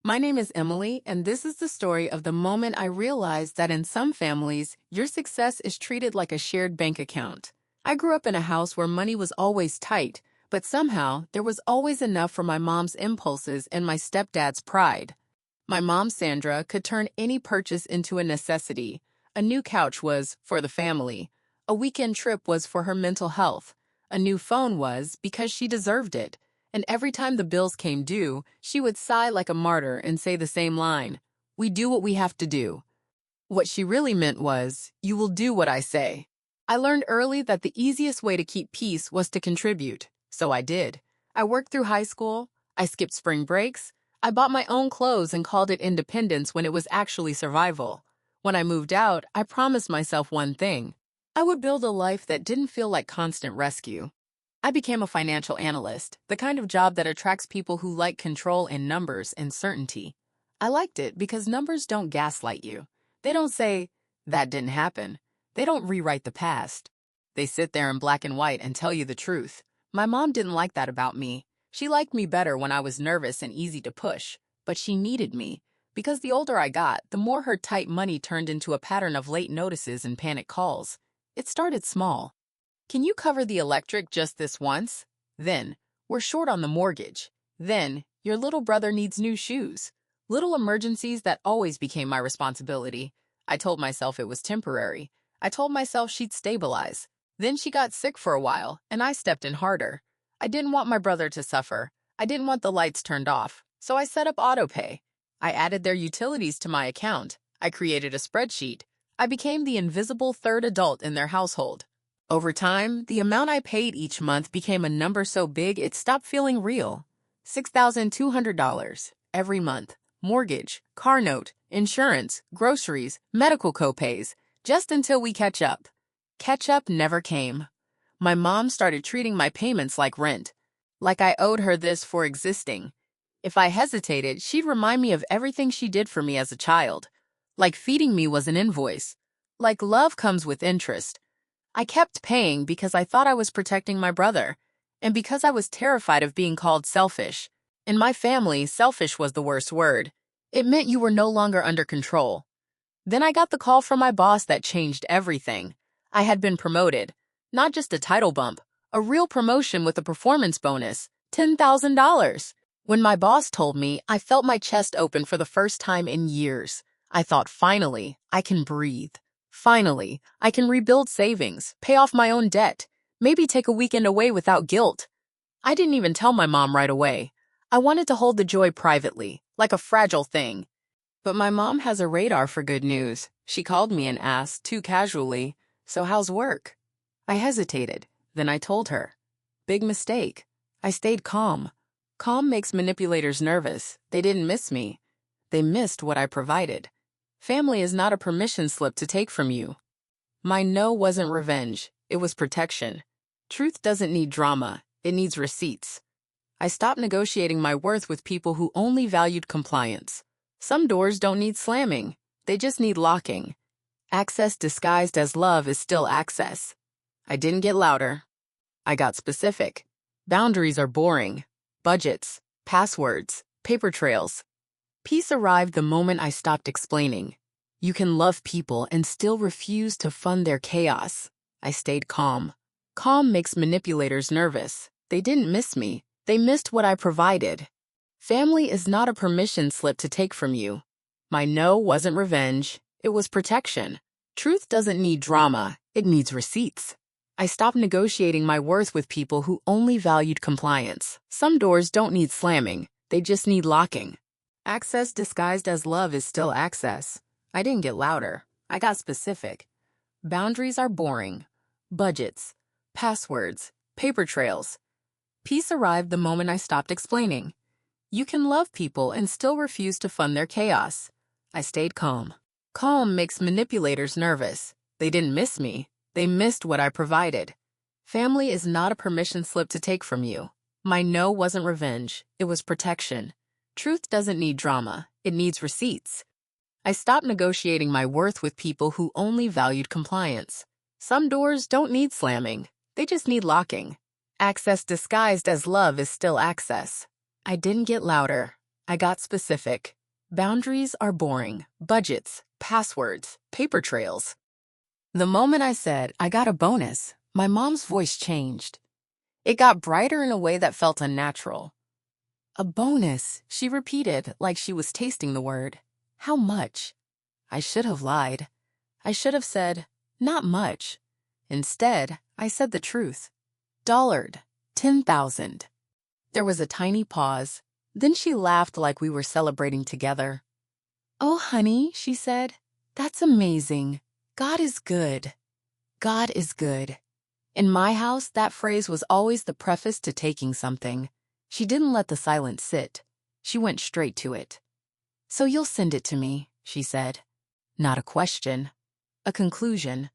My name is Emily, and this is the story of the moment I realized that in some families, your success is treated like a shared bank account. I grew up in a house where money was always tight, but somehow there was always enough for my mom's impulses and my stepdad's pride. My mom, Sandra, could turn any purchase into a necessity. A new couch was for the family. A weekend trip was for her mental health. A new phone was because she deserved it. And every time the bills came due, she would sigh like a martyr and say the same line, "We do what we have to do." What she really meant was, "You will do what I say." I learned early that the easiest way to keep peace was to contribute, so I did. I worked through high school, I skipped spring breaks, I bought my own clothes and called it independence when it was actually survival. When I moved out, I promised myself one thing. I would build a life that didn't feel like constant rescue. I became a financial analyst, the kind of job that attracts people who like control and numbers and certainty. I liked it because numbers don't gaslight you. They don't say, "That didn't happen." They don't rewrite the past. They sit there in black and white and tell you the truth. My mom didn't like that about me. She liked me better when I was nervous and easy to push, but she needed me. Because the older I got, the more her tight money turned into a pattern of late notices and panic calls. It started small. "Can you cover the electric just this once?" Then, "We're short on the mortgage." Then, "Your little brother needs new shoes." Little emergencies that always became my responsibility. I told myself it was temporary. I told myself she'd stabilize. Then she got sick for a while, and I stepped in harder. I didn't want my brother to suffer. I didn't want the lights turned off. So I set up autopay. I added their utilities to my account. I created a spreadsheet. I became the invisible third adult in their household. Over time, the amount I paid each month became a number so big it stopped feeling real. $6,200 every month. Mortgage, car note, insurance, groceries, medical copays, just until we catch up. Catch up never came. My mom started treating my payments like rent, like I owed her this for existing. If I hesitated, she'd remind me of everything she did for me as a child. Like feeding me was an invoice. Like love comes with interest. I kept paying because I thought I was protecting my brother, and because I was terrified of being called selfish. In my family, selfish was the worst word. It meant you were no longer under control. Then I got the call from my boss that changed everything. I had been promoted. Not just a title bump, a real promotion with a performance bonus, $10,000. When my boss told me, I felt my chest open for the first time in years. I thought, finally, I can breathe. Finally, I can rebuild savings, pay off my own debt, maybe take a weekend away without guilt. I didn't even tell my mom right away. I wanted to hold the joy privately, like a fragile thing. But my mom has a radar for good news. She called me and asked, too casually, "So how's work?" I hesitated. Then I told her. Big mistake. I stayed calm. Calm makes manipulators nervous. They didn't miss me. They missed what I provided. Family is not a permission slip to take from you. My no wasn't revenge. It was protection. Truth doesn't need drama. It needs receipts. I stopped negotiating my worth with people who only valued compliance. Some doors don't need slamming. They just need locking. Access disguised as love is still access. I didn't get louder. I got specific. Boundaries are boring. Budgets, passwords, paper trails. Peace arrived the moment I stopped explaining. You can love people and still refuse to fund their chaos. I stayed calm. Calm makes manipulators nervous. They didn't miss me. They missed what I provided. Family is not a permission slip to take from you. My no wasn't revenge. It was protection. Truth doesn't need drama. It needs receipts. I stopped negotiating my worth with people who only valued compliance. Some doors don't need slamming. They just need locking. Access disguised as love is still access. I didn't get louder. I got specific. Boundaries are boring. Budgets, passwords, paper trails. Peace arrived the moment I stopped explaining. You can love people and still refuse to fund their chaos. I stayed calm. Calm makes manipulators nervous. They didn't miss me. They missed what I provided. Family is not a permission slip to take from you. My no wasn't revenge. It was protection. Truth doesn't need drama. It needs receipts. I stopped negotiating my worth with people who only valued compliance. Some doors don't need slamming. They just need locking. Access disguised as love is still access. I didn't get louder. I got specific. Boundaries are boring. Budgets, passwords, paper trails. The moment I said I got a bonus, my mom's voice changed. It got brighter in a way that felt unnatural. A bonus, she repeated like she was tasting the word. How much? I should have lied. I should have said, not much. Instead, I said the truth. Dollared. 10,000. There was a tiny pause. Then she laughed like we were celebrating together. Oh, honey, she said, that's amazing. God is good. God is good. In my house, that phrase was always the preface to taking something. She didn't let the silence sit. She went straight to it. So you'll send it to me, she said. Not a question. A conclusion.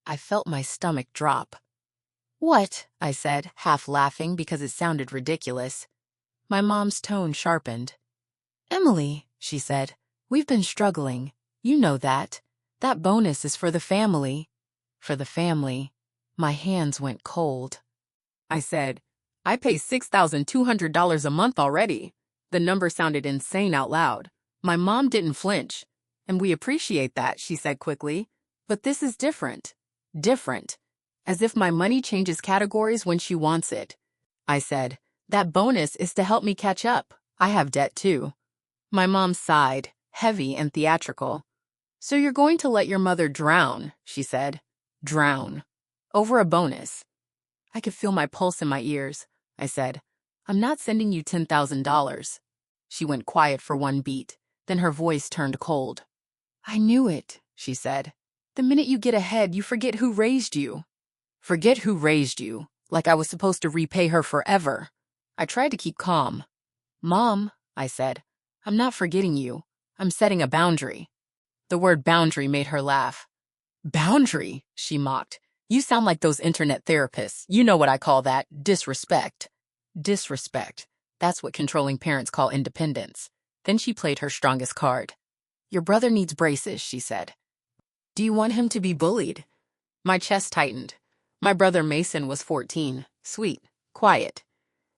I felt my stomach drop. What? I said, half laughing because it sounded ridiculous. My mom's tone sharpened. Emily, she said, we've been struggling. You know that. That bonus is for the family. For the family. My hands went cold. I said, I pay $6,200 a month already. The number sounded insane out loud. My mom didn't flinch. And we appreciate that, she said quickly. But this is different. Different. As if my money changes categories when she wants it. I said, that bonus is to help me catch up. I have debt too. My mom sighed, heavy and theatrical. So you're going to let your mother drown, she said. Drown. Over a bonus. I could feel my pulse in my ears. I said, I'm not sending you $10,000. She went quiet for one beat. Then her voice turned cold. I knew it, she said. The minute you get ahead, you forget who raised you. Forget who raised you, like I was supposed to repay her forever. I tried to keep calm. Mom, I said, I'm not forgetting you. I'm setting a boundary. The word boundary made her laugh. Boundary, she mocked. You sound like those internet therapists. You know what I call that, disrespect. Disrespect. That's what controlling parents call independence. Then she played her strongest card. Your brother needs braces, she said. Do you want him to be bullied? My chest tightened. My brother Mason was 14, sweet, quiet.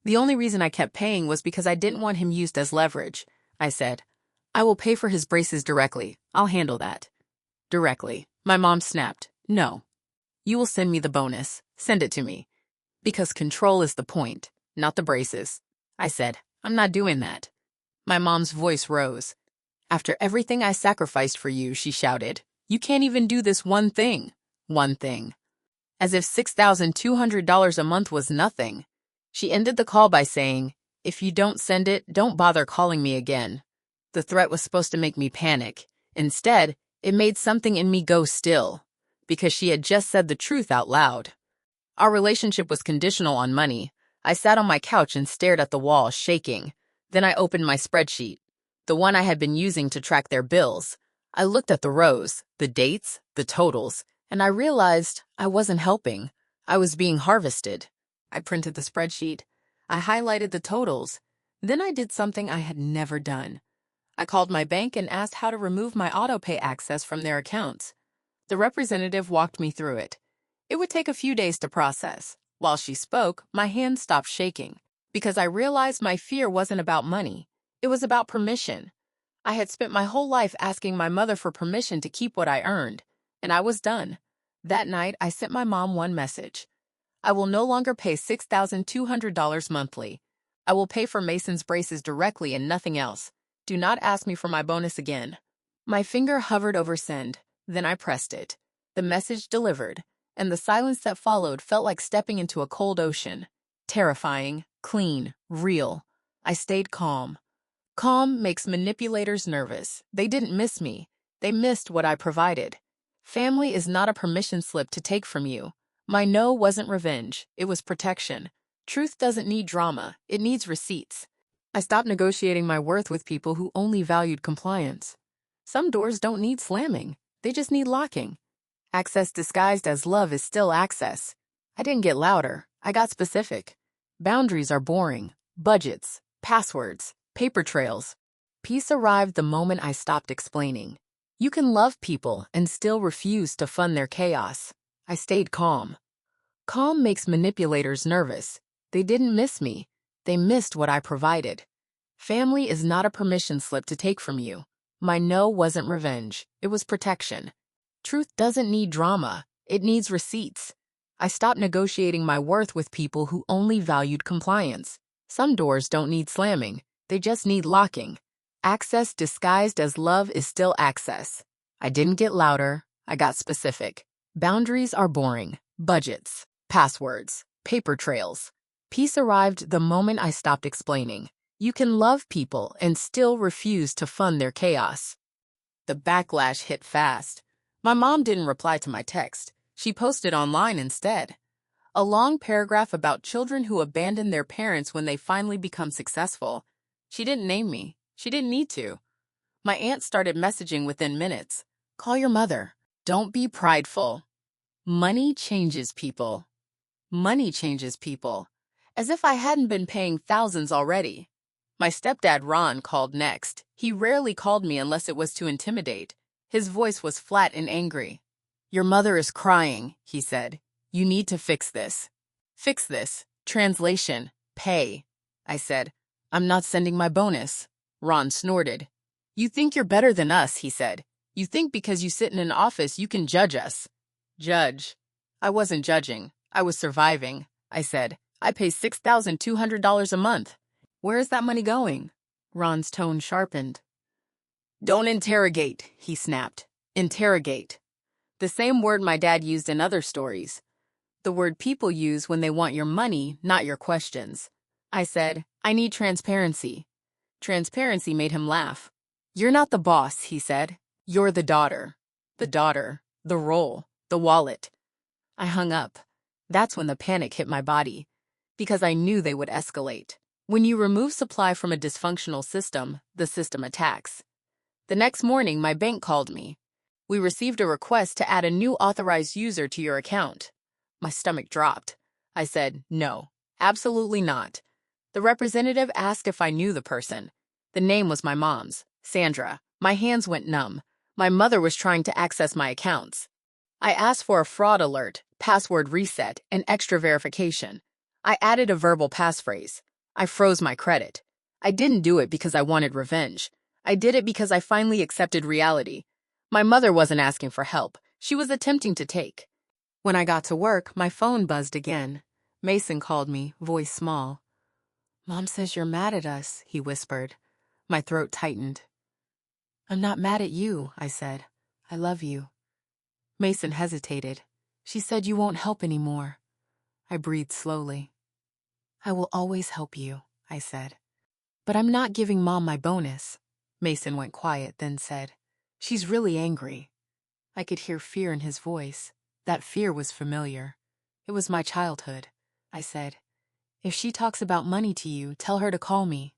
The only reason I kept paying was because I didn't want him used as leverage. I said, I will pay for his braces directly. I'll handle that. Directly. My mom snapped. No. You will send me the bonus. Send it to me. Because control is the point, not the braces. I said, I'm not doing that. My mom's voice rose. After everything I sacrificed for you, she shouted, you can't even do this one thing. One thing. As if $6,200 a month was nothing. She ended the call by saying, if you don't send it, don't bother calling me again. The threat was supposed to make me panic. Instead, it made something in me go still. Because she had just said the truth out loud. Our relationship was conditional on money. I sat on my couch and stared at the wall, shaking. Then I opened my spreadsheet, the one I had been using to track their bills. I looked at the rows, the dates, the totals, and I realized I wasn't helping. I was being harvested. I printed the spreadsheet. I highlighted the totals. Then I did something I had never done. I called my bank and asked how to remove my autopay access from their accounts. The representative walked me through it. It would take a few days to process. While she spoke, my hands stopped shaking, because I realized my fear wasn't about money. It was about permission. I had spent my whole life asking my mother for permission to keep what I earned, and I was done. That night, I sent my mom one message. I will no longer pay $6,200 monthly. I will pay for Mason's braces directly and nothing else. Do not ask me for my bonus again. My finger hovered over send. Then I pressed it. The message delivered, and the silence that followed felt like stepping into a cold ocean. Terrifying, clean, real. I stayed calm. Calm makes manipulators nervous. They didn't miss me. They missed what I provided. Family is not a permission slip to take from you. My no wasn't revenge. It was protection. Truth doesn't need drama. It needs receipts. I stopped negotiating my worth with people who only valued compliance. Some doors don't need slamming. They just need locking. Access disguised as love is still access. I didn't get louder. I got specific. Boundaries are boring. Budgets, passwords, paper trails. Peace arrived the moment I stopped explaining. You can love people and still refuse to fund their chaos. I stayed calm. Calm makes manipulators nervous. They didn't miss me. They missed what I provided. Family is not a permission slip to take from you. My no wasn't revenge. It was protection. Truth doesn't need drama. It needs receipts. I stopped negotiating my worth with people who only valued compliance. Some doors don't need slamming. They just need locking. Access disguised as love is still access. I didn't get louder. I got specific. Boundaries are boring. Budgets, passwords, paper trails. Peace arrived the moment I stopped explaining. You can love people and still refuse to fund their chaos. The backlash hit fast. My mom didn't reply to my text. She posted online instead. A long paragraph about children who abandon their parents when they finally become successful. She didn't name me. She didn't need to. My aunt started messaging within minutes. Call your mother. Don't be prideful. Money changes people. Money changes people. As if I hadn't been paying thousands already. My stepdad Ron called next. He rarely called me unless it was to intimidate. His voice was flat and angry. Your mother is crying, he said. You need to fix this. Fix this. Translation. Pay. I said. I'm not sending my bonus. Ron snorted. You think you're better than us, he said. You think because you sit in an office you can judge us. Judge. I wasn't judging. I was surviving. I said. I pay $6,200 a month. Where is that money going? Ron's tone sharpened. Don't interrogate, he snapped. Interrogate. The same word my dad used in other stories. The word people use when they want your money, not your questions. I said, I need transparency. Transparency made him laugh. You're not the boss, he said. You're the daughter. The daughter. The role. The wallet. I hung up. That's when the panic hit my body. Because I knew they would escalate. When you remove supply from a dysfunctional system, the system attacks. The next morning, my bank called me. We received a request to add a new authorized user to your account. My stomach dropped. I said, no, absolutely not. The representative asked if I knew the person. The name was my mom's, Sandra. My hands went numb. My mother was trying to access my accounts. I asked for a fraud alert, password reset, and extra verification. I added a verbal passphrase. I froze my credit. I didn't do it because I wanted revenge. I did it because I finally accepted reality. My mother wasn't asking for help. She was attempting to take. When I got to work, my phone buzzed again. Mason called me, voice small. Mom says you're mad at us, he whispered. My throat tightened. I'm not mad at you, I said. I love you. Mason hesitated. She said you won't help anymore. I breathed slowly. I will always help you, I said. But I'm not giving Mom my bonus. Mason went quiet, then said, she's really angry. I could hear fear in his voice. That fear was familiar. It was my childhood. I said, if she talks about money to you, tell her to call me.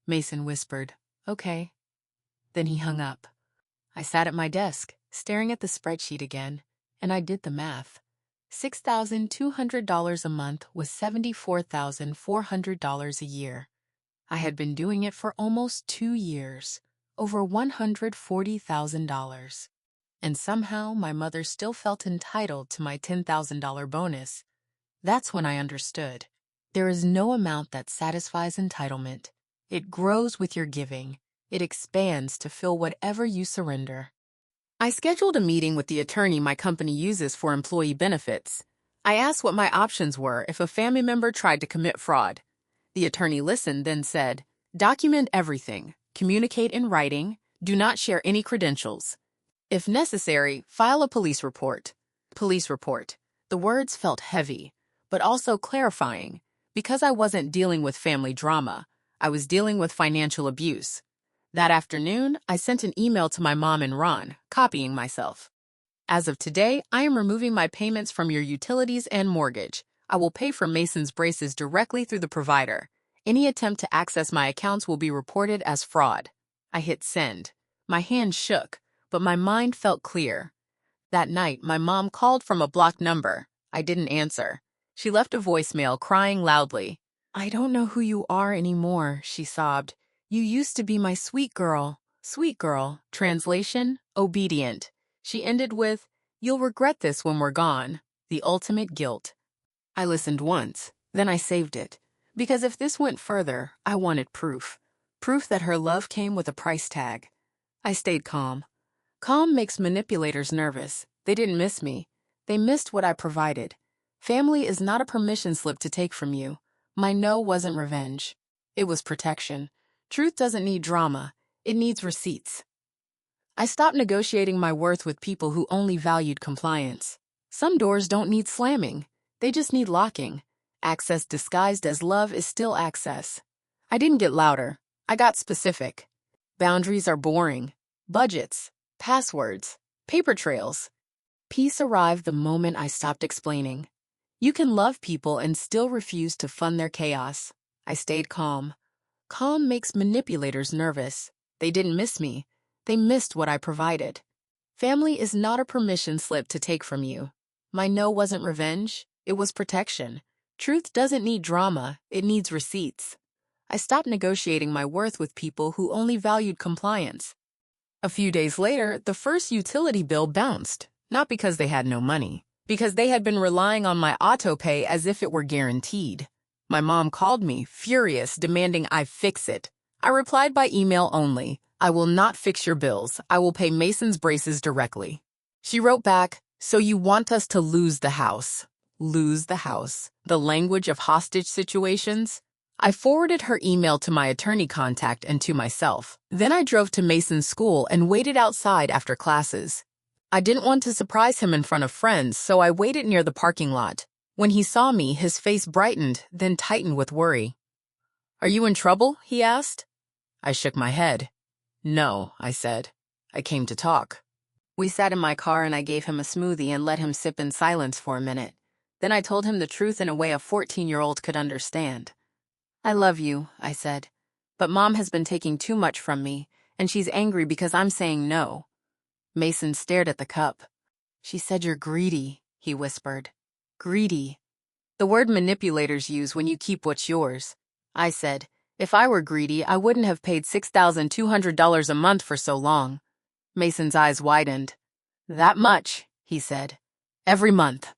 Mason whispered, okay. Then he hung up. I sat at my desk, staring at the spreadsheet again, and I did the math. $6,200 a month was $74,400 a year. I had been doing it for almost 2 years, over $140,000. And somehow my mother still felt entitled to my $10,000 bonus. That's when I understood. There is no amount that satisfies entitlement. It grows with your giving. It expands to fill whatever you surrender. I scheduled a meeting with the attorney my company uses for employee benefits. I asked what my options were if a family member tried to commit fraud. The attorney listened, then said, document everything, communicate in writing, do not share any credentials. If necessary, file a police report. Police report. The words felt heavy, but also clarifying. Because I wasn't dealing with family drama, I was dealing with financial abuse. That afternoon, I sent an email to my mom and Ron, copying myself. As of today, I am removing my payments from your utilities and mortgage. I will pay for Mason's braces directly through the provider. Any attempt to access my accounts will be reported as fraud. I hit send. My hand shook, but my mind felt clear. That night, my mom called from a blocked number. I didn't answer. She left a voicemail crying loudly. I don't know who you are anymore, she sobbed. You used to be my sweet girl. Sweet girl. Translation, obedient. She ended with, you'll regret this when we're gone. The ultimate guilt. I listened once, then I saved it. Because if this went further, I wanted proof. Proof that her love came with a price tag. I stayed calm. Calm makes manipulators nervous. They didn't miss me. They missed what I provided. Family is not a permission slip to take from you. My no wasn't revenge. It was protection. Truth doesn't need drama. It needs receipts. I stopped negotiating my worth with people who only valued compliance. Some doors don't need slamming. They just need locking. Access disguised as love is still access. I didn't get louder. I got specific. Boundaries are boring. Budgets, passwords, paper trails. Peace arrived the moment I stopped explaining. You can love people and still refuse to fund their chaos. I stayed calm. Calm makes manipulators nervous. They didn't miss me. They missed what I provided. Family is not a permission slip to take from you. My no wasn't revenge. It was protection. Truth doesn't need drama. It needs receipts. I stopped negotiating my worth with people who only valued compliance. A few days later, the first utility bill bounced, not because they had no money, because they had been relying on my auto-pay as if it were guaranteed. My mom called me, furious, demanding I fix it. I replied by email only. I will not fix your bills. I will pay Mason's braces directly. She wrote back, so you want us to lose the house. Lose the house. The language of hostage situations? I forwarded her email to my attorney contact and to myself. Then I drove to Mason's school and waited outside after classes. I didn't want to surprise him in front of friends, so I waited near the parking lot. When he saw me, his face brightened, then tightened with worry. Are you in trouble? He asked. I shook my head. No, I said. I came to talk. We sat in my car and I gave him a smoothie and let him sip in silence for a minute. Then I told him the truth in a way a 14-year-old could understand. I love you, I said, but Mom has been taking too much from me, and she's angry because I'm saying no. Mason stared at the cup. She said you're greedy, he whispered. Greedy. The word manipulators use when you keep what's yours. I said, if I were greedy, I wouldn't have paid $6,200 a month for so long. Mason's eyes widened. That much, he said. Every month.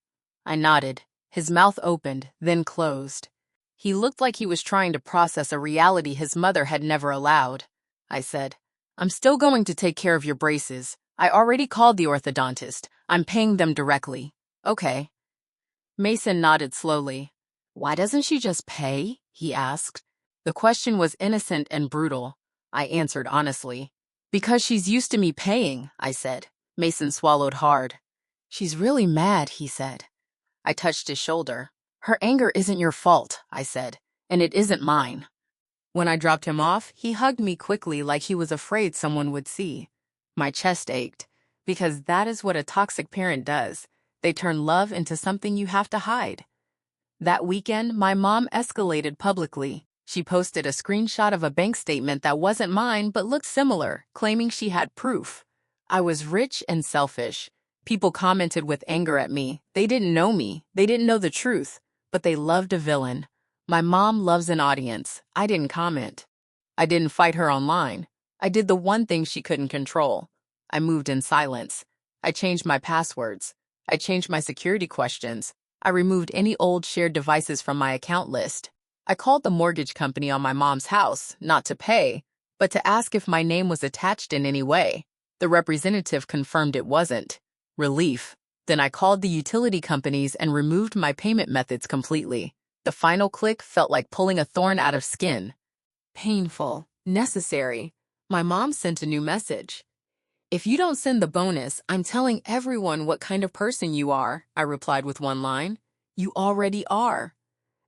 I nodded. His mouth opened, then closed. He looked like he was trying to process a reality his mother had never allowed. I said, I'm still going to take care of your braces. I already called the orthodontist. I'm paying them directly. Okay. Mason nodded slowly. Why doesn't she just pay? He asked. The question was innocent and brutal. I answered honestly. Because she's used to me paying, I said. Mason swallowed hard. She's really mad, he said. I touched his shoulder. Her anger isn't your fault, I said, and it isn't mine. When I dropped him off, he hugged me quickly like he was afraid someone would see. My chest ached, because that is what a toxic parent does. They turn love into something you have to hide. That weekend, my mom escalated publicly. She posted a screenshot of a bank statement that wasn't mine but looked similar, claiming she had proof. I was rich and selfish. People commented with anger at me. They didn't know me. They didn't know the truth. But they loved a villain. My mom loves an audience. I didn't comment. I didn't fight her online. I did the one thing she couldn't control. I moved in silence. I changed my passwords. I changed my security questions. I removed any old shared devices from my account list. I called the mortgage company on my mom's house, not to pay, but to ask if my name was attached in any way. The representative confirmed it wasn't. Relief. Then I called the utility companies and removed my payment methods completely. The final click felt like pulling a thorn out of skin. Painful. Necessary. My mom sent a new message. If you don't send the bonus, I'm telling everyone what kind of person you are, I replied with one line. You already are.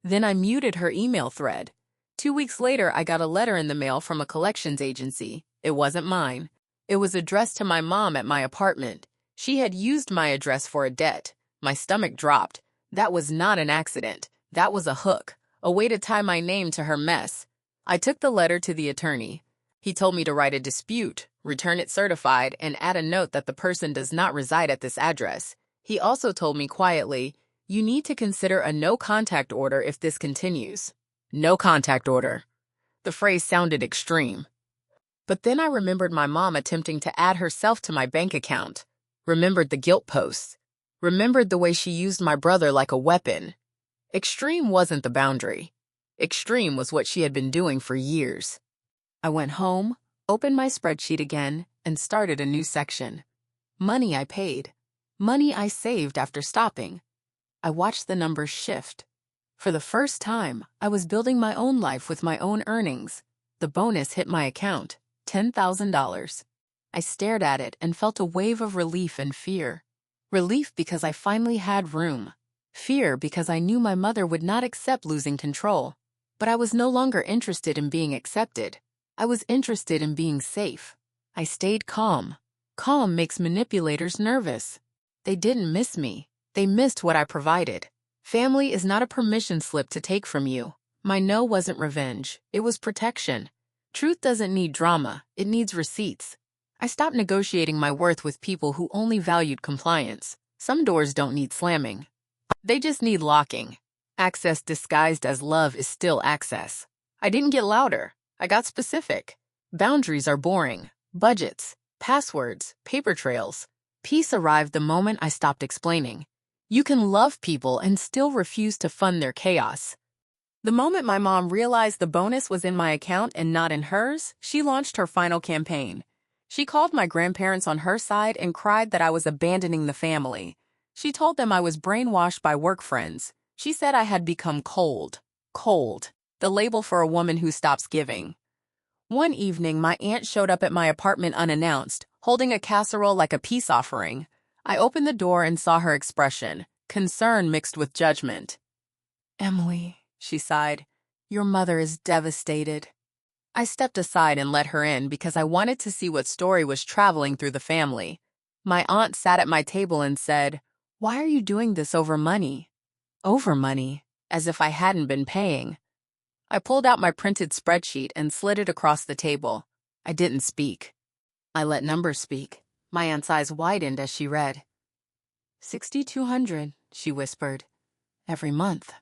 Then I muted her email thread. 2 weeks later, I got a letter in the mail from a collections agency. It wasn't mine. It was addressed to my mom at my apartment. She had used my address for a debt. My stomach dropped. That was not an accident. That was a hook, a way to tie my name to her mess. I took the letter to the attorney. He told me to write a dispute, return it certified, and add a note that the person does not reside at this address. He also told me quietly, you need to consider a no-contact order if this continues. No contact order. The phrase sounded extreme. But then I remembered my mom attempting to add herself to my bank account. Remembered the guilt posts. Remembered the way she used my brother like a weapon. Extreme wasn't the boundary. Extreme was what she had been doing for years. I went home, opened my spreadsheet again, and started a new section. Money I paid. Money I saved after stopping. I watched the numbers shift. For the first time, I was building my own life with my own earnings. The bonus hit my account, $10,000. I stared at it and felt a wave of relief and fear. Relief because I finally had room. Fear because I knew my mother would not accept losing control. But I was no longer interested in being accepted. I was interested in being safe. I stayed calm. Calm makes manipulators nervous. They didn't miss me. They missed what I provided. Family is not a permission slip to take from you. My no wasn't revenge. It was protection. Truth doesn't need drama. It needs receipts. I stopped negotiating my worth with people who only valued compliance. Some doors don't need slamming. They just need locking. Access disguised as love is still access. I didn't get louder. I got specific. Boundaries are boring. Budgets, passwords, paper trails. Peace arrived the moment I stopped explaining. You can love people and still refuse to fund their chaos. The moment my mom realized the bonus was in my account and not in hers, she launched her final campaign. She called my grandparents on her side and cried that I was abandoning the family. She told them I was brainwashed by work friends. She said I had become cold. Cold, the label for a woman who stops giving. One evening, my aunt showed up at my apartment unannounced, holding a casserole like a peace offering. I opened the door and saw her expression, concern mixed with judgment. "Emily," she sighed, "your mother is devastated." I stepped aside and let her in because I wanted to see what story was traveling through the family. My aunt sat at my table and said, "Why are you doing this over money?" Over money, as if I hadn't been paying. I pulled out my printed spreadsheet and slid it across the table. I didn't speak. I let numbers speak. My aunt's eyes widened as she read. $6,200, she whispered. "Every month."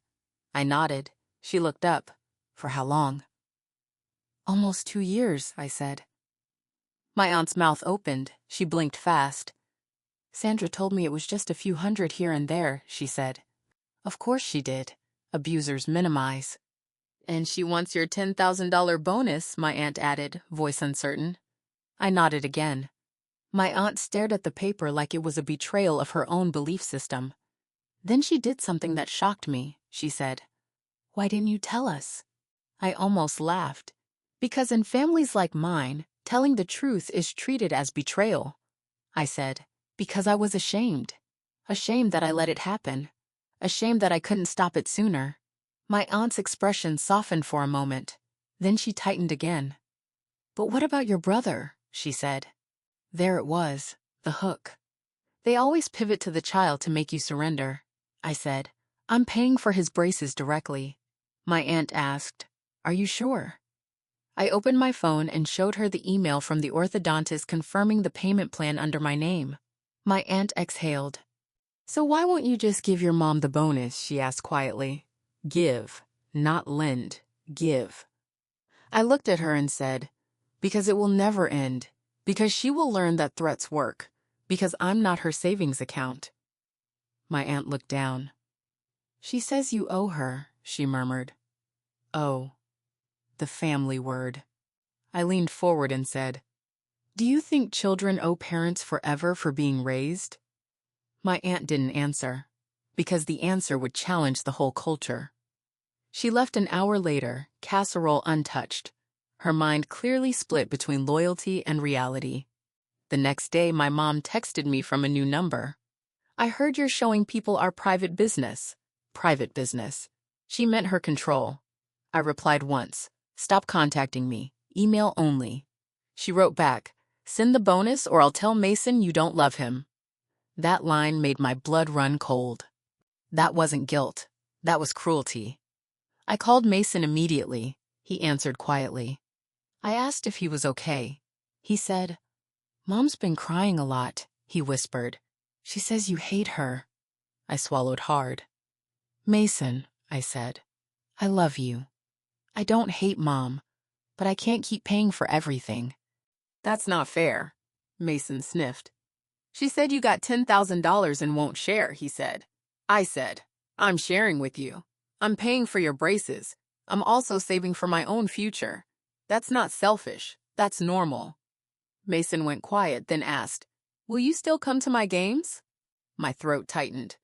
I nodded. She looked up. "For how long?" "Almost 2 years," I said. My aunt's mouth opened. She blinked fast. "Sandra told me it was just a few hundred here and there," she said. "Of course she did. Abusers minimize." "And she wants your $10,000 bonus," my aunt added, voice uncertain. I nodded again. My aunt stared at the paper like it was a betrayal of her own belief system. Then she did something that shocked me, she said. "Why didn't you tell us?" I almost laughed. Because in families like mine, telling the truth is treated as betrayal. I said, because I was ashamed. Ashamed that I let it happen. Ashamed that I couldn't stop it sooner. My aunt's expression softened for a moment. Then she tightened again. "But what about your brother?" she said. There it was, the hook. "They always pivot to the child to make you surrender," I said. "I'm paying for his braces directly." My aunt asked, "Are you sure?" I opened my phone and showed her the email from the orthodontist confirming the payment plan under my name. My aunt exhaled. "So why won't you just give your mom the bonus?" she asked quietly. "Give, not lend. Give." I looked at her and said, "Because it will never end. Because she will learn that threats work. Because I'm not her savings account." My aunt looked down. "She says you owe her," she murmured. "Oh." The family word. I leaned forward and said, "Do you think children owe parents forever for being raised?" My aunt didn't answer, because the answer would challenge the whole culture. She left an hour later, casserole untouched, her mind clearly split between loyalty and reality. The next day, my mom texted me from a new number. "I heard you're showing people our private business." Private business. She meant her control. I replied once, "Stop contacting me. Email only." She wrote back, "Send the bonus or I'll tell Mason you don't love him." That line made my blood run cold. That wasn't guilt. That was cruelty. I called Mason immediately. He answered quietly. I asked if he was okay. He said, "Mom's been crying a lot," he whispered. "She says you hate her." I swallowed hard. "Mason," I said, "I love you. I don't hate Mom, but I can't keep paying for everything." "That's not fair," Mason sniffed. "She said you got $10,000 and won't share," he said. I said, "I'm sharing with you. I'm paying for your braces. I'm also saving for my own future. That's not selfish. That's normal. Mason went quiet, then asked, "Will you still come to my games?" My throat tightened.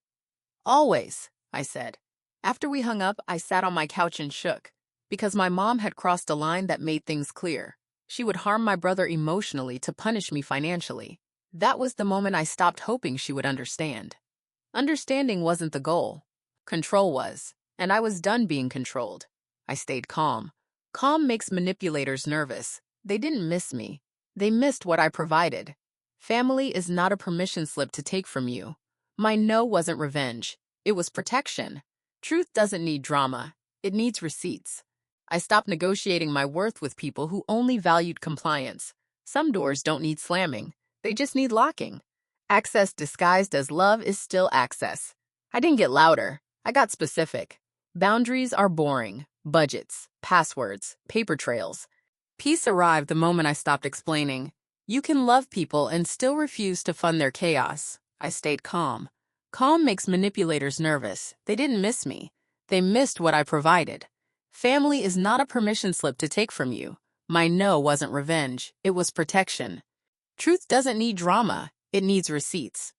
"Always," I said. After we hung up, I sat on my couch and shook, because my mom had crossed a line that made things clear. She would harm my brother emotionally to punish me financially. That was the moment I stopped hoping she would understand. Understanding wasn't the goal. Control was, and I was done being controlled. I stayed calm. Calm makes manipulators nervous. They didn't miss me. They missed what I provided. Family is not a permission slip to take from you. My no wasn't revenge. It was protection. Truth doesn't need drama. It needs receipts. I stopped negotiating my worth with people who only valued compliance. Some doors don't need slamming. They just need locking. Access disguised as love is still access. I didn't get louder. I got specific. Boundaries are boring. Budgets, passwords, paper trails. Peace arrived the moment I stopped explaining. You can love people and still refuse to fund their chaos. I stayed calm. Calm makes manipulators nervous. They didn't miss me. They missed what I provided. Family is not a permission slip to take from you. My no wasn't revenge. It was protection. Truth doesn't need drama. It needs receipts.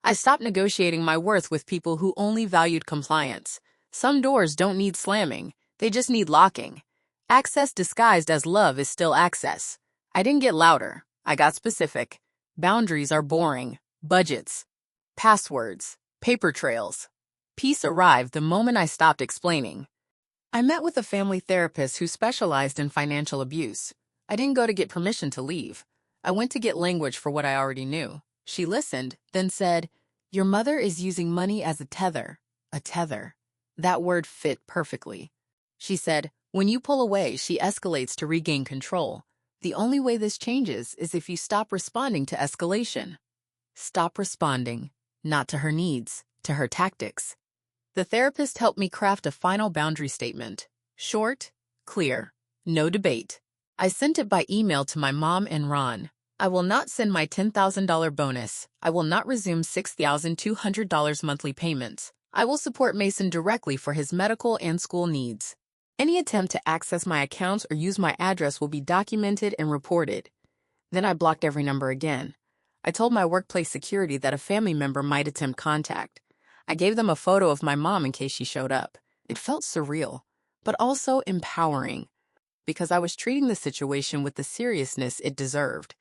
I stopped negotiating my worth with people who only valued compliance. Some doors don't need slamming. They just need locking. Access disguised as love is still access. I didn't get louder. I got specific. Boundaries are boring. Budgets, passwords, paper trails. Peace arrived the moment I stopped explaining. I met with a family therapist who specialized in financial abuse. I didn't go to get permission to leave. I went to get language for what I already knew. She listened, then said, "Your mother is using money as a tether." A tether. That word fit perfectly. She said, "When you pull away, she escalates to regain control. The only way this changes is if you stop responding to escalation." Stop responding, not to her needs, to her tactics. The therapist helped me craft a final boundary statement. Short, clear, no debate. I sent it by email to my mom and Ron. I will not send my $10,000 bonus. I will not resume $6,200 monthly payments. I will support Mason directly for his medical and school needs. Any attempt to access my accounts or use my address will be documented and reported. Then I blocked every number again. I told my workplace security that a family member might attempt contact. I gave them a photo of my mom in case she showed up. It felt surreal, but also empowering, because I was treating the situation with the seriousness it deserved.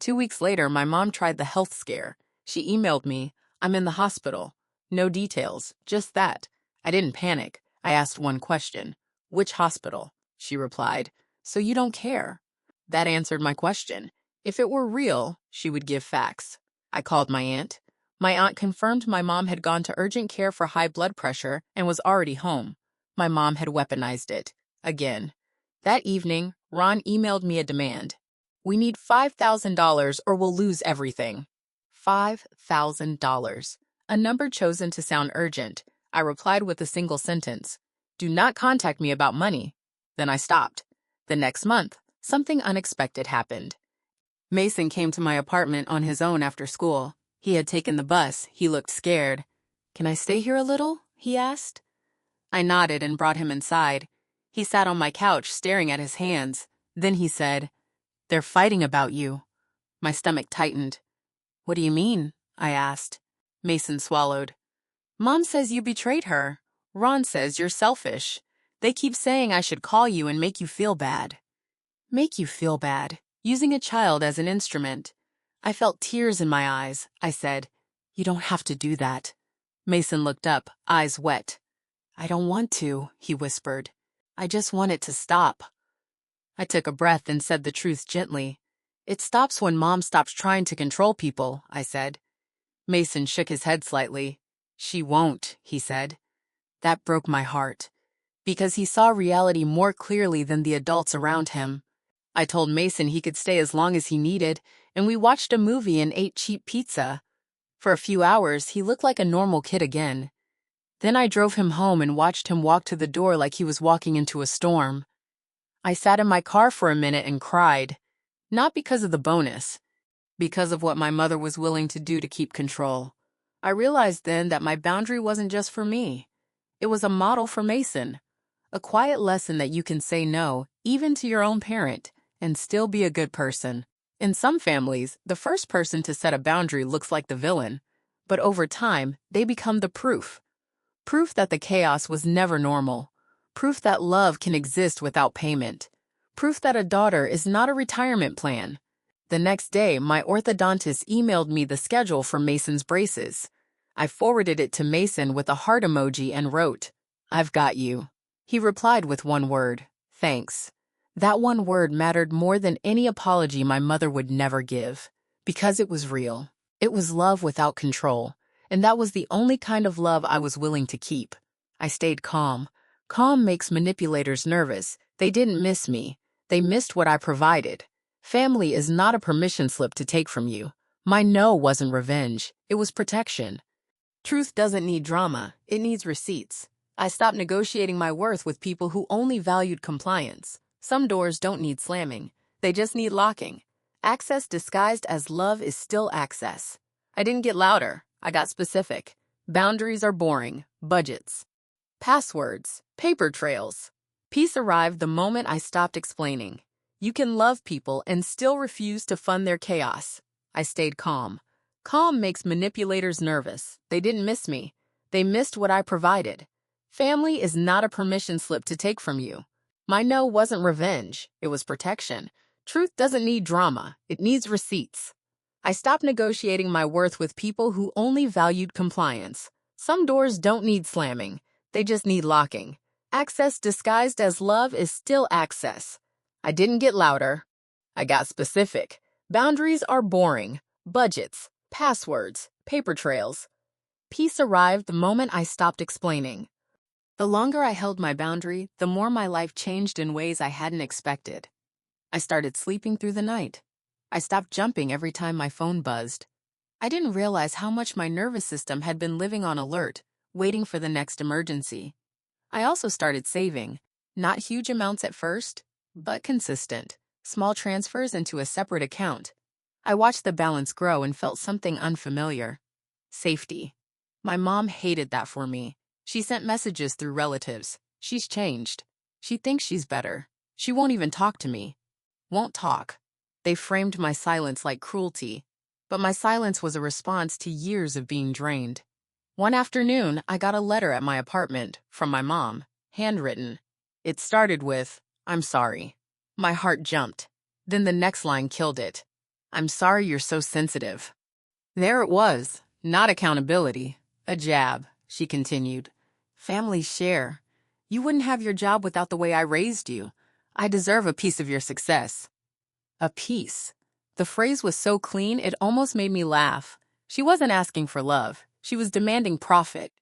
2 weeks later, my mom tried the health scare. She emailed me, "I'm in the hospital." No details, just that. I didn't panic. I asked one question. "Which hospital?" She replied, "So you don't care?" That answered my question. If it were real, she would give facts. I called my aunt. My aunt confirmed my mom had gone to urgent care for high blood pressure and was already home. My mom had weaponized it. Again. That evening, Ron emailed me a demand. "We need $5,000 or we'll lose everything." $5,000. A number chosen to sound urgent. I replied with a single sentence. "Do not contact me about money." Then I stopped. The next month, something unexpected happened. Mason came to my apartment on his own after school. He had taken the bus. He looked scared. "Can I stay here a little?" he asked. I nodded and brought him inside. He sat on my couch, staring at his hands. Then he said, "They're fighting about you." My stomach tightened. "What do you mean?" I asked. Mason swallowed. "Mom says you betrayed her. Ron says you're selfish. They keep saying I should call you and make you feel bad." Make you feel bad, using a child as an instrument. I felt tears in my eyes. I said, "You don't have to do that." Mason looked up, eyes wet. "I don't want to," he whispered. "I just want it to stop." I took a breath and said the truth gently. "It stops when Mom stops trying to control people," I said. Mason shook his head slightly. "She won't," he said. That broke my heart, because he saw reality more clearly than the adults around him. I told Mason he could stay as long as he needed, and we watched a movie and ate cheap pizza. For a few hours, he looked like a normal kid again. Then I drove him home and watched him walk to the door like he was walking into a storm. I sat in my car for a minute and cried, not because of the bonus, because of what my mother was willing to do to keep control. I realized then that my boundary wasn't just for me. It was a model for Mason, A quiet lesson that you can say no, even to your own parent, and still be a good person. In some families, the first person to set a boundary looks like the villain, but over time, they become the proof. Proof that the chaos was never normal. Proof that love can exist without payment. Proof that a daughter is not a retirement plan. The next day, my orthodontist emailed me the schedule for Mason's braces. I forwarded it to Mason with a heart emoji and wrote, "I've got you." He replied with one word, "Thanks." That one word mattered more than any apology my mother would never give, because it was real. It was love without control, and that was the only kind of love I was willing to keep. I stayed calm. Calm makes manipulators nervous. They didn't miss me. They missed what I provided. Family is not a permission slip to take from you. My no wasn't revenge. It was protection. Truth doesn't need drama. It needs receipts. I stopped negotiating my worth with people who only valued compliance. Some doors don't need slamming. They just need locking. Access disguised as love is still access. I didn't get louder. I got specific. Boundaries are boring. Budgets. Passwords. Paper trails. Peace arrived the moment I stopped explaining. You can love people and still refuse to fund their chaos. I stayed calm. Calm makes manipulators nervous. They didn't miss me. They missed what I provided. Family is not a permission slip to take from you. My no wasn't revenge. It was protection. Truth doesn't need drama. It needs receipts. I stopped negotiating my worth with people who only valued compliance. Some doors don't need slamming. They just need locking. Access disguised as love is still access. I didn't get louder. I got specific. Boundaries are boring. Budgets, passwords, paper trails. Peace arrived the moment I stopped explaining. The longer I held my boundary, the more my life changed in ways I hadn't expected. I started sleeping through the night. I stopped jumping every time my phone buzzed. I didn't realize how much my nervous system had been living on alert, waiting for the next emergency. I also started saving. Not huge amounts at first, but consistent. Small transfers into a separate account. I watched the balance grow and felt something unfamiliar. Safety. My mom hated that for me. She sent messages through relatives. She's changed. She thinks she's better. She won't even talk to me. Won't talk. They framed my silence like cruelty. But my silence was a response to years of being drained. One afternoon, I got a letter at my apartment from my mom, handwritten. It started with, "I'm sorry." My heart jumped. Then the next line killed it. "I'm sorry you're so sensitive." There it was. Not accountability. A jab, she continued. Families share. You wouldn't have your job without the way I raised you. I deserve a piece of your success. A piece. The phrase was so clean it almost made me laugh. She wasn't asking for love. She was demanding profit.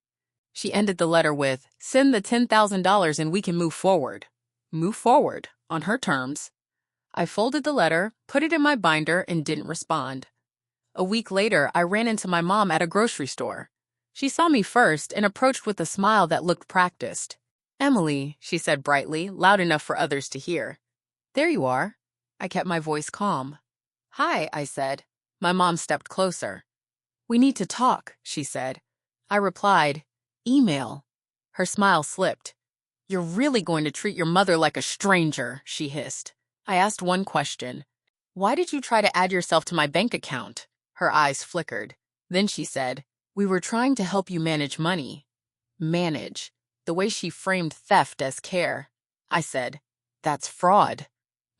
She ended the letter with, "Send the $10,000 and we can move forward." Move forward, on her terms. I folded the letter, put it in my binder, and didn't respond. A week later, I ran into my mom at a grocery store. She saw me first and approached with a smile that looked practiced. "Emily," she said brightly, loud enough for others to hear. "There you are." I kept my voice calm. "Hi," I said. My mom stepped closer. "We need to talk," she said. I replied, "Email." Her smile slipped. "You're really going to treat your mother like a stranger," she hissed. I asked one question. "Why did you try to add yourself to my bank account?" Her eyes flickered. Then she said, "We were trying to help you manage money." Manage. The way she framed theft as care. I said, "That's fraud."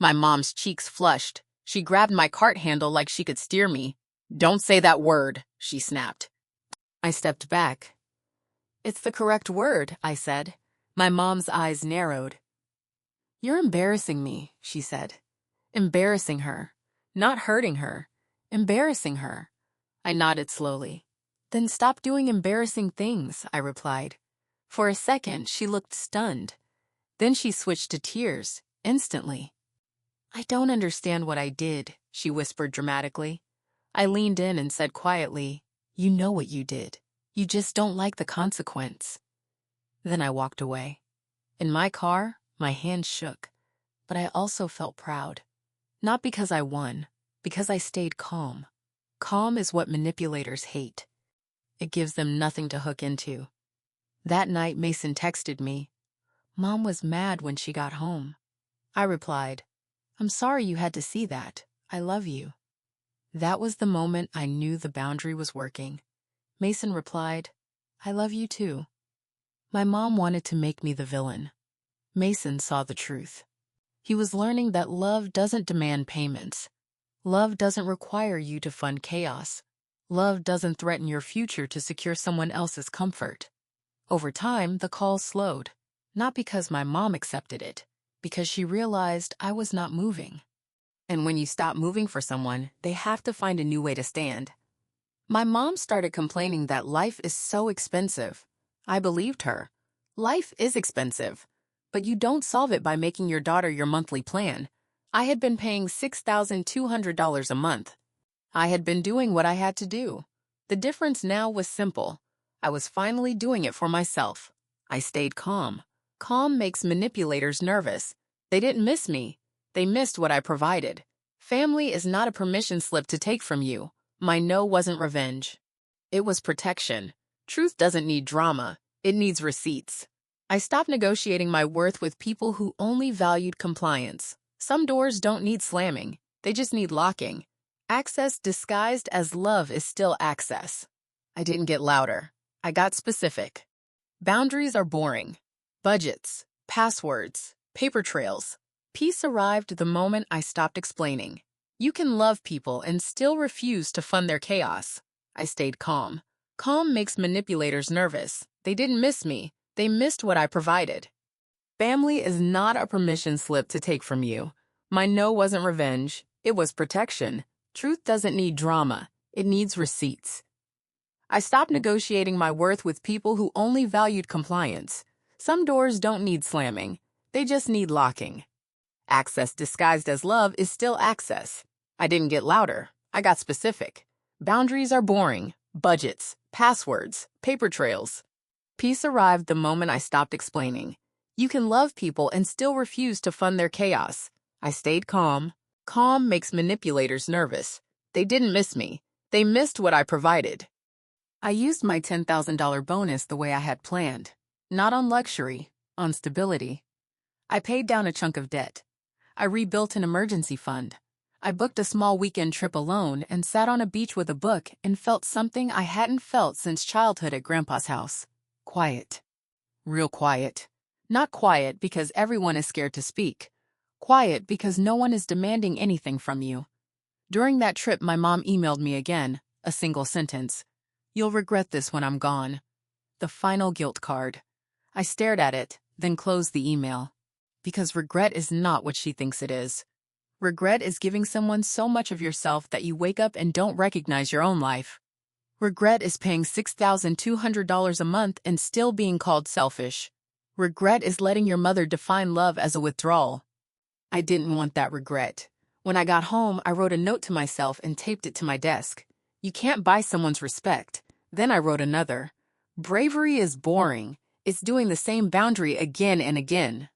My mom's cheeks flushed. She grabbed my cart handle like she could steer me. "Don't say that word," she snapped. I stepped back. "It's the correct word," I said. My mom's eyes narrowed. "You're embarrassing me," she said. Embarrassing her. Not hurting her. Embarrassing her. I nodded slowly. "Then stop doing embarrassing things," I replied. For a second, she looked stunned. Then she switched to tears, instantly. "I don't understand what I did," she whispered dramatically. I leaned in and said quietly, "You know what you did. You just don't like the consequence." Then I walked away. In my car, my hand shook, but I also felt proud. Not because I won, because I stayed calm. Calm is what manipulators hate. It gives them nothing to hook into. That night, Mason texted me, Mom was mad when she got home. I replied, I'm sorry you had to see that. I love you. That was the moment I knew the boundary was working. Mason replied, I love you too. My mom wanted to make me the villain. Mason saw the truth. He was learning that love doesn't demand payments. Love doesn't require you to fund chaos. Love doesn't threaten your future to secure someone else's comfort. Over time, the calls slowed, not because my mom accepted it, because she realized I was not moving. And when you stop moving for someone, they have to find a new way to stand. My mom started complaining that life is so expensive. I believed her. Life is expensive, but you don't solve it by making your daughter your monthly plan. I had been paying $6,200 a month. I had been doing what I had to do. The difference now was simple. I was finally doing it for myself. I stayed calm. Calm makes manipulators nervous. They didn't miss me. They missed what I provided. Family is not a permission slip to take from you. My no wasn't revenge. It was protection. Truth doesn't need drama. It needs receipts. I stopped negotiating my worth with people who only valued compliance. Some doors don't need slamming. They just need locking. Access disguised as love is still access. I didn't get louder. I got specific. Boundaries are boring. Budgets, passwords, paper trails. Peace arrived the moment I stopped explaining. You can love people and still refuse to fund their chaos. I stayed calm. Calm makes manipulators nervous. They didn't miss me. They missed what I provided. Family is not a permission slip to take from you. My no wasn't revenge. It was protection. Truth doesn't need drama. It needs receipts. I stopped negotiating my worth with people who only valued compliance. Some doors don't need slamming. They just need locking. Access disguised as love is still access. I didn't get louder. I got specific. Boundaries are boring. Budgets, passwords, paper trails. Peace arrived the moment I stopped explaining. You can love people and still refuse to fund their chaos. I stayed calm. Calm makes manipulators nervous. They didn't miss me. They missed what I provided. I used my $10,000 bonus the way I had planned. Not on luxury, on stability. I paid down a chunk of debt. I rebuilt an emergency fund. I booked a small weekend trip alone and sat on a beach with a book and felt something I hadn't felt since childhood at Grandpa's house. Quiet. Real quiet. Not quiet because everyone is scared to speak. Quiet because no one is demanding anything from you. During that trip, my mom emailed me again, a single sentence. You'll regret this when I'm gone. The final guilt card. I stared at it, then closed the email. Because regret is not what she thinks it is. Regret is giving someone so much of yourself that you wake up and don't recognize your own life. Regret is paying $6,200 a month and still being called selfish. Regret is letting your mother define love as a withdrawal. I didn't want that regret. When I got home, I wrote a note to myself and taped it to my desk. You can't buy someone's respect. Then I wrote another. Bravery is boring. It's doing the same boundary again and again.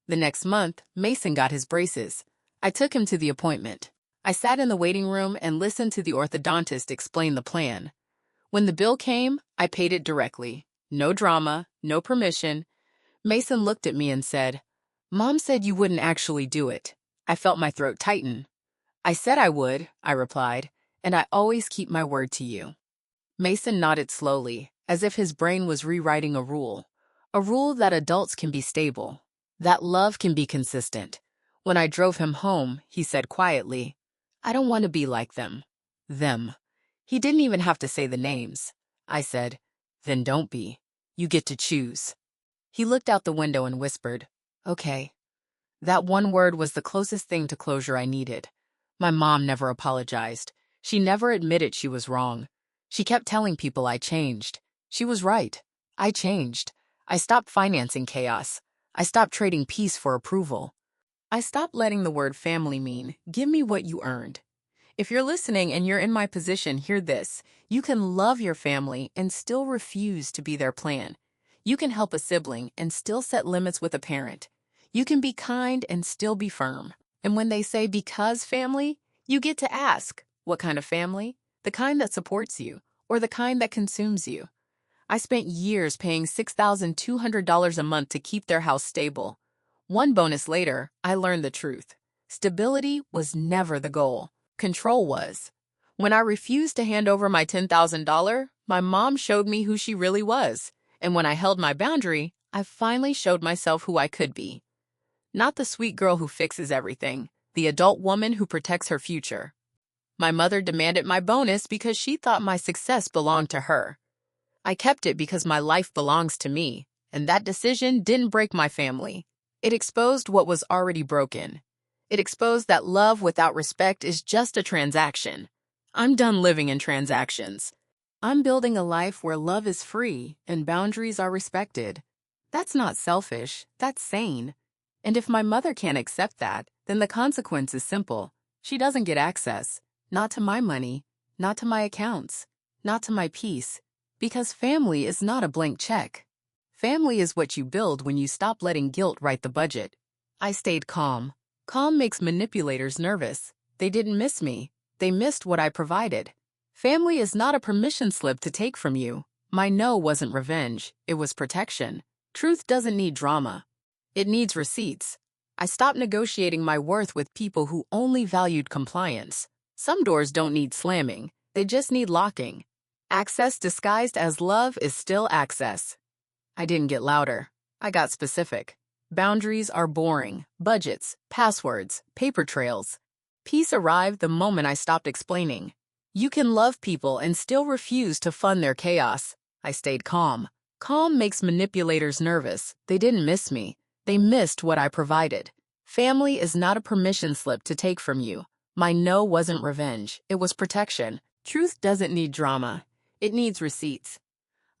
The next month, Mason got his braces. I took him to the appointment. I sat in the waiting room and listened to the orthodontist explain the plan. When the bill came, I paid it directly. No drama, no permission. Mason looked at me and said, Mom said you wouldn't actually do it. I felt my throat tighten. I said I would, I replied, and I always keep my word to you. Mason nodded slowly, as if his brain was rewriting a rule that adults can be stable, that love can be consistent. When I drove him home, he said quietly, I don't want to be like them. Them. He didn't even have to say the names. I said, then don't be. You get to choose. He looked out the window and whispered, okay. That one word was the closest thing to closure I needed. My mom never apologized. She never admitted she was wrong. She kept telling people I changed. She was right. I changed. I stopped financing chaos. I stopped trading peace for approval. I stopped letting the word family mean, give me what you earned. If you're listening and you're in my position, hear this. You can love your family and still refuse to be their plan. You can help a sibling and still set limits with a parent. You can be kind and still be firm. And when they say because family, you get to ask, what kind of family? The kind that supports you or the kind that consumes you? I spent years paying $6,200 a month to keep their house stable. One bonus later, I learned the truth. Stability was never the goal. Control was. When I refused to hand over my $10,000, my mom showed me who she really was. And when I held my boundary, I finally showed myself who I could be. Not the sweet girl who fixes everything, the adult woman who protects her future. My mother demanded my bonus because she thought my success belonged to her. I kept it because my life belongs to me, and that decision didn't break my family. It exposed what was already broken. It exposed that love without respect is just a transaction. I'm done living in transactions. I'm building a life where love is free and boundaries are respected. That's not selfish, that's sane. And if my mother can't accept that, then the consequence is simple. She doesn't get access. Not to my money, not to my accounts, not to my peace. Because family is not a blank check. Family is what you build when you stop letting guilt write the budget. I stayed calm. Calm makes manipulators nervous. They didn't miss me. They missed what I provided. Family is not a permission slip to take from you. My no wasn't revenge. It was protection. Truth doesn't need drama. It needs receipts. I stopped negotiating my worth with people who only valued compliance. Some doors don't need slamming. They just need locking. Access disguised as love is still access. I didn't get louder. I got specific. Boundaries are boring. Budgets, passwords, paper trails. Peace arrived the moment I stopped explaining. You can love people and still refuse to fund their chaos. I stayed calm. Calm makes manipulators nervous. They didn't miss me. They missed what I provided. Family is not a permission slip to take from you. My no wasn't revenge. It was protection. Truth doesn't need drama. It needs receipts.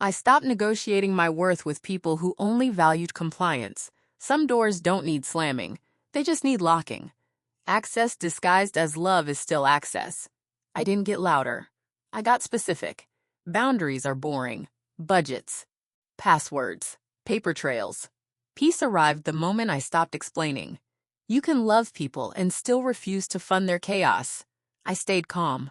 I stopped negotiating my worth with people who only valued compliance. Some doors don't need slamming. They just need locking. Access disguised as love is still access. I didn't get louder. I got specific. Boundaries are boring. Budgets. Passwords. Paper trails. Peace arrived the moment I stopped explaining. You can love people and still refuse to fund their chaos. I stayed calm.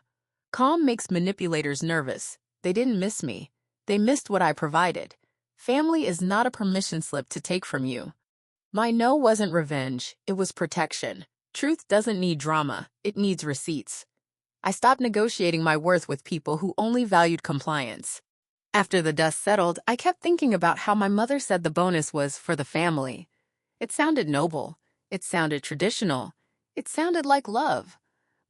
Calm makes manipulators nervous. They didn't miss me. They missed what I provided. Family is not a permission slip to take from you. My no wasn't revenge. It was protection. Truth doesn't need drama. It needs receipts. I stopped negotiating my worth with people who only valued compliance. After the dust settled, I kept thinking about how my mother said the bonus was for the family. It sounded noble. It sounded traditional. It sounded like love.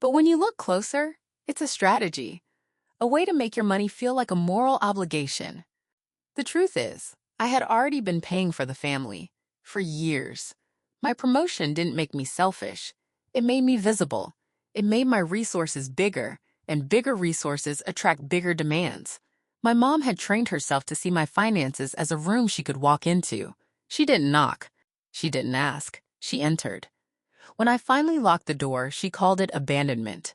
But when you look closer, it's a strategy. A way to make your money feel like a moral obligation. The truth is, I had already been paying for the family for years. My promotion didn't make me selfish. It made me visible. It made my resources bigger, and bigger resources attract bigger demands. My mom had trained herself to see my finances as a room she could walk into. She didn't knock. She didn't ask. She entered. When I finally locked the door, she called it abandonment.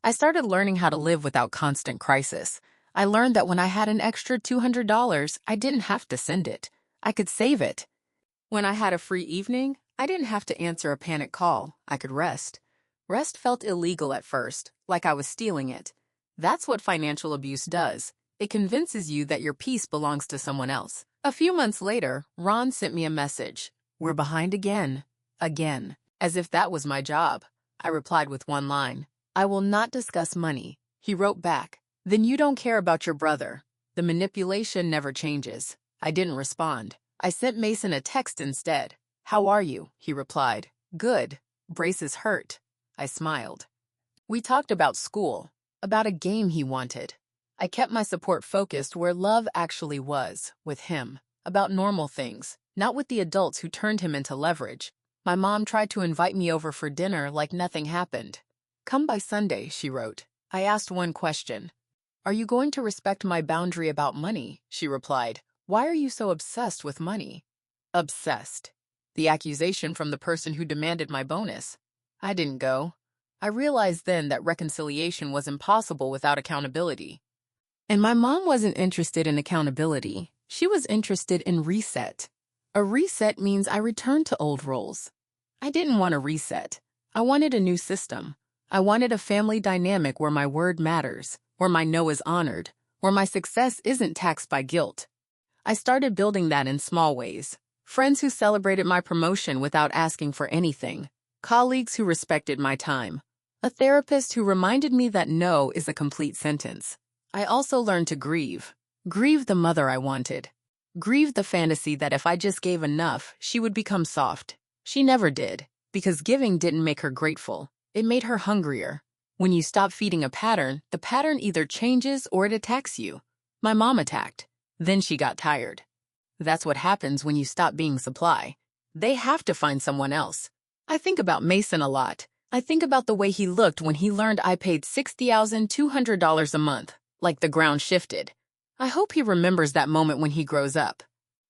I started learning how to live without constant crisis. I learned that when I had an extra $200, I didn't have to send it. I could save it. When I had a free evening, I didn't have to answer a panic call. I could rest. Rest felt illegal at first, like I was stealing it. That's what financial abuse does. It convinces you that your peace belongs to someone else. A few months later, Ron sent me a message. We're behind again. Again. As if that was my job. I replied with one line. I will not discuss money. He wrote back. Then you don't care about your brother. The manipulation never changes. I didn't respond. I sent Mason a text instead. How are you? He replied. Good. Braces hurt. I smiled. We talked about school, about a game he wanted. I kept my support focused where love actually was, with him, about normal things, not with the adults who turned him into leverage. My mom tried to invite me over for dinner like nothing happened. Come by Sunday, she wrote. I asked one question. Are you going to respect my boundary about money? She replied. Why are you so obsessed with money? Obsessed. The accusation from the person who demanded my bonus. I didn't go. I realized then that reconciliation was impossible without accountability. And my mom wasn't interested in accountability. She was interested in reset. A reset means I returned to old roles. I didn't want a reset. I wanted a new system. I wanted a family dynamic where my word matters, where my no is honored, where my success isn't taxed by guilt. I started building that in small ways. Friends who celebrated my promotion without asking for anything. Colleagues who respected my time. A therapist who reminded me that no is a complete sentence. I also learned to grieve. Grieve the mother I wanted. Grieve the fantasy that if I just gave enough, she would become soft. She never did, because giving didn't make her grateful. It made her hungrier. When you stop feeding a pattern, the pattern either changes or it attacks you. My mom attacked. Then she got tired. That's what happens when you stop being supply. They have to find someone else. I think about Mason a lot. I think about the way he looked when he learned I paid $60,200 a month, like the ground shifted. I hope he remembers that moment when he grows up.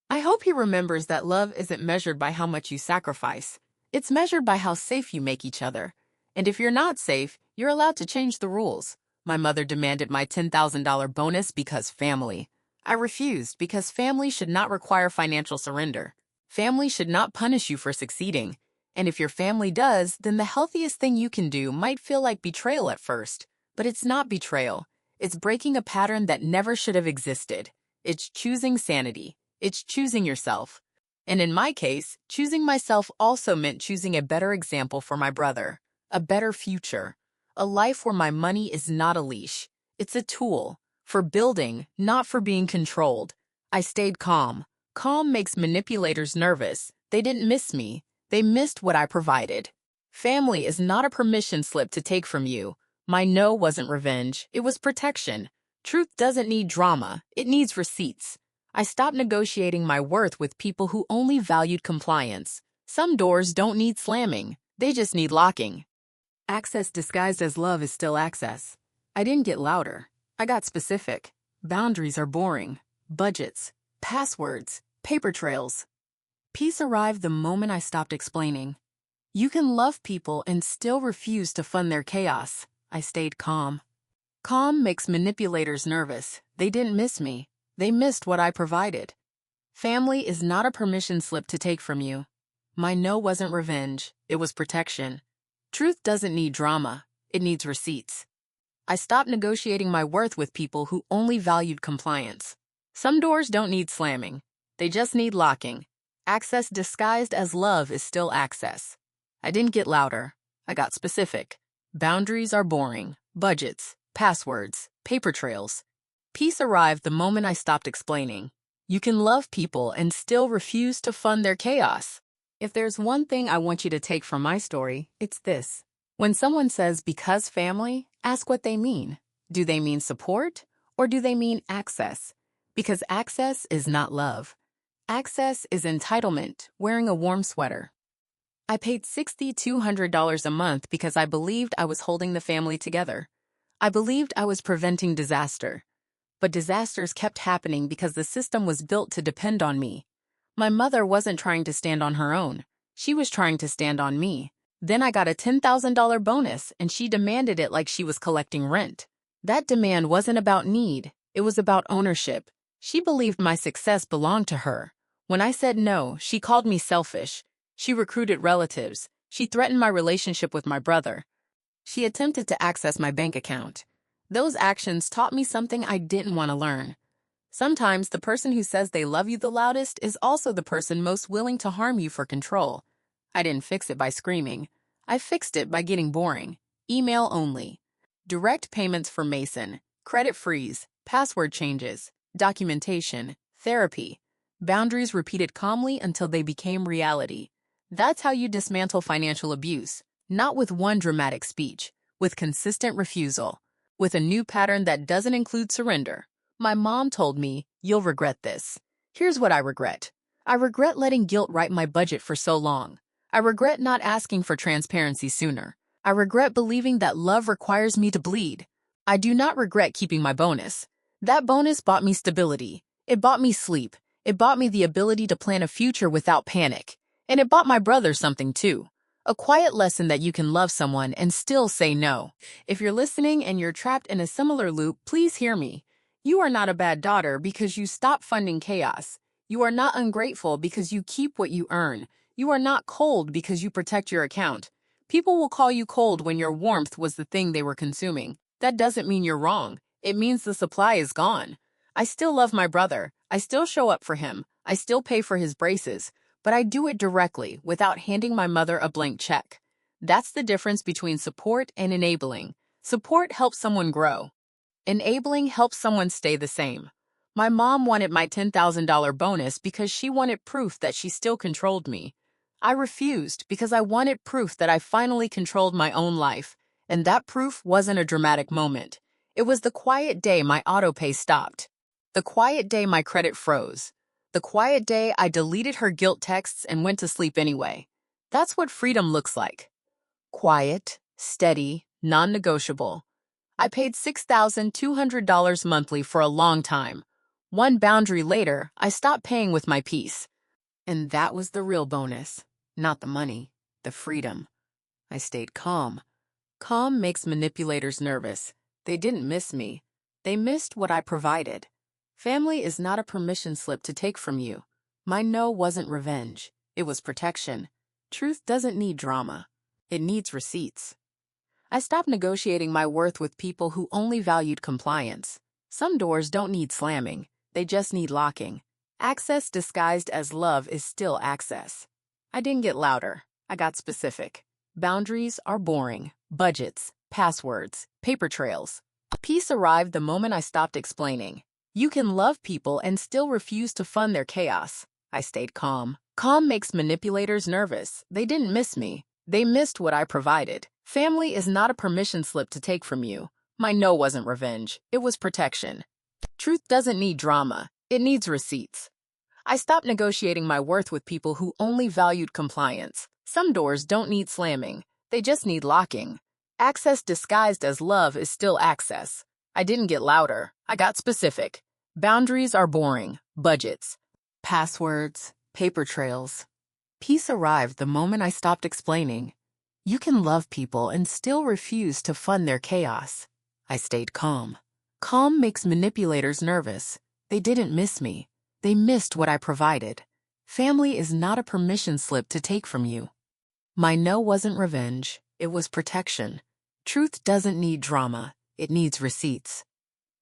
I hope he remembers that love isn't measured by how much you sacrifice. It's measured by how safe you make each other. And if you're not safe, you're allowed to change the rules. My mother demanded my $10,000 bonus because family. I refused because family should not require financial surrender. Family should not punish you for succeeding. And if your family does, then the healthiest thing you can do might feel like betrayal at first. But it's not betrayal. It's breaking a pattern that never should have existed. It's choosing sanity. It's choosing yourself. And in my case, choosing myself also meant choosing a better example for my brother. A better future. A life where my money is not a leash. It's a tool. For building, not for being controlled. I stayed calm. Calm makes manipulators nervous. They didn't miss me. They missed what I provided. Family is not a permission slip to take from you. My no wasn't revenge. It was protection. Truth doesn't need drama. It needs receipts. I stopped negotiating my worth with people who only valued compliance. Some doors don't need slamming. They just need locking. Access disguised as love is still access. I didn't get louder. I got specific. Boundaries are boring. Budgets. Passwords. Paper trails. Peace arrived the moment I stopped explaining. You can love people and still refuse to fund their chaos. I stayed calm. Calm makes manipulators nervous. They didn't miss me. They missed what I provided. Family is not a permission slip to take from you. My no wasn't revenge. It was protection. Truth doesn't need drama. It needs receipts. I stopped negotiating my worth with people who only valued compliance. Some doors don't need slamming. They just need locking. Access disguised as love is still access. I didn't get louder. I got specific. Boundaries are boring. Budgets. Passwords. Paper trails. Peace arrived the moment I stopped explaining. You can love people and still refuse to fund their chaos. If there's one thing I want you to take from my story, it's this. When someone says because family, ask what they mean. Do they mean support or do they mean access? Because access is not love. Access is entitlement, wearing a warm sweater. I paid $6,200 a month because I believed I was holding the family together. I believed I was preventing disaster. But disasters kept happening because the system was built to depend on me. My mother wasn't trying to stand on her own. She was trying to stand on me. Then I got a $10,000 bonus and she demanded it like she was collecting rent. That demand wasn't about need. It was about ownership. She believed my success belonged to her. When I said no, she called me selfish. She recruited relatives. She threatened my relationship with my brother. She attempted to access my bank account. Those actions taught me something I didn't want to learn. Sometimes the person who says they love you the loudest is also the person most willing to harm you for control. I didn't fix it by screaming. I fixed it by getting boring. Email only. Direct payments for Mason. Credit freeze. Password changes. Documentation. Therapy. Boundaries repeated calmly until they became reality. That's how you dismantle financial abuse. Not with one dramatic speech. With consistent refusal. With a new pattern that doesn't include surrender. My mom told me, "You'll regret this." Here's what I regret. I regret letting guilt write my budget for so long. I regret not asking for transparency sooner. I regret believing that love requires me to bleed. I do not regret keeping my bonus. That bonus bought me stability. It bought me sleep. It bought me the ability to plan a future without panic. And it bought my brother something too. A quiet lesson that you can love someone and still say no. If you're listening and you're trapped in a similar loop, please hear me. You are not a bad daughter because you stop funding chaos. You are not ungrateful because you keep what you earn. You are not cold because you protect your account. People will call you cold when your warmth was the thing they were consuming. That doesn't mean you're wrong. It means the supply is gone. I still love my brother. I still show up for him. I still pay for his braces, but I do it directly without handing my mother a blank check. That's the difference between support and enabling. Support helps someone grow. Enabling helps someone stay the same. My mom wanted my $10,000 bonus because she wanted proof that she still controlled me. I refused because I wanted proof that I finally controlled my own life, and that proof wasn't a dramatic moment. It was the quiet day my autopay stopped. The quiet day my credit froze. The quiet day I deleted her guilt texts and went to sleep anyway. That's what freedom looks like. Quiet, steady, non-negotiable. I paid $6,200 monthly for a long time. One boundary later, I stopped paying with my peace. And that was the real bonus. Not the money, the freedom. I stayed calm. Calm makes manipulators nervous. They didn't miss me. They missed what I provided. Family is not a permission slip to take from you. My no wasn't revenge. It was protection. Truth doesn't need drama. It needs receipts. I stopped negotiating my worth with people who only valued compliance. Some doors don't need slamming. They just need locking. Access disguised as love is still access. I didn't get louder. I got specific. Boundaries are boring. Budgets, passwords, paper trails. Peace arrived the moment I stopped explaining. You can love people and still refuse to fund their chaos. I stayed calm. Calm makes manipulators nervous. They didn't miss me. They missed what I provided. Family is not a permission slip to take from you. My no wasn't revenge. It was protection. Truth doesn't need drama. It needs receipts. I stopped negotiating my worth with people who only valued compliance. Some doors don't need slamming. They just need locking. Access disguised as love is still access. I didn't get louder. I got specific. Boundaries are boring. Budgets, passwords, paper trails. Peace arrived the moment I stopped explaining. You can love people and still refuse to fund their chaos. I stayed calm. Calm makes manipulators nervous. They didn't miss me. They missed what I provided. Family is not a permission slip to take from you. My no wasn't revenge. It was protection. Truth doesn't need drama. It needs receipts.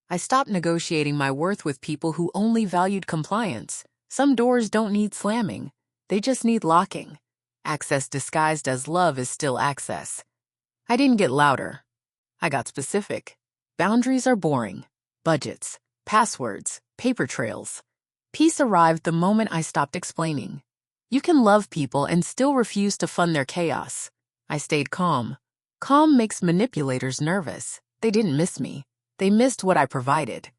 I stopped negotiating my worth with people who only valued compliance. Some doors don't need slamming. They just need locking. Access disguised as love is still access. I didn't get louder. I got specific. Boundaries are boring. Budgets, passwords, paper trails. Peace arrived the moment I stopped explaining. You can love people and still refuse to fund their chaos. I stayed calm. Calm makes manipulators nervous. They didn't miss me. They missed what I provided.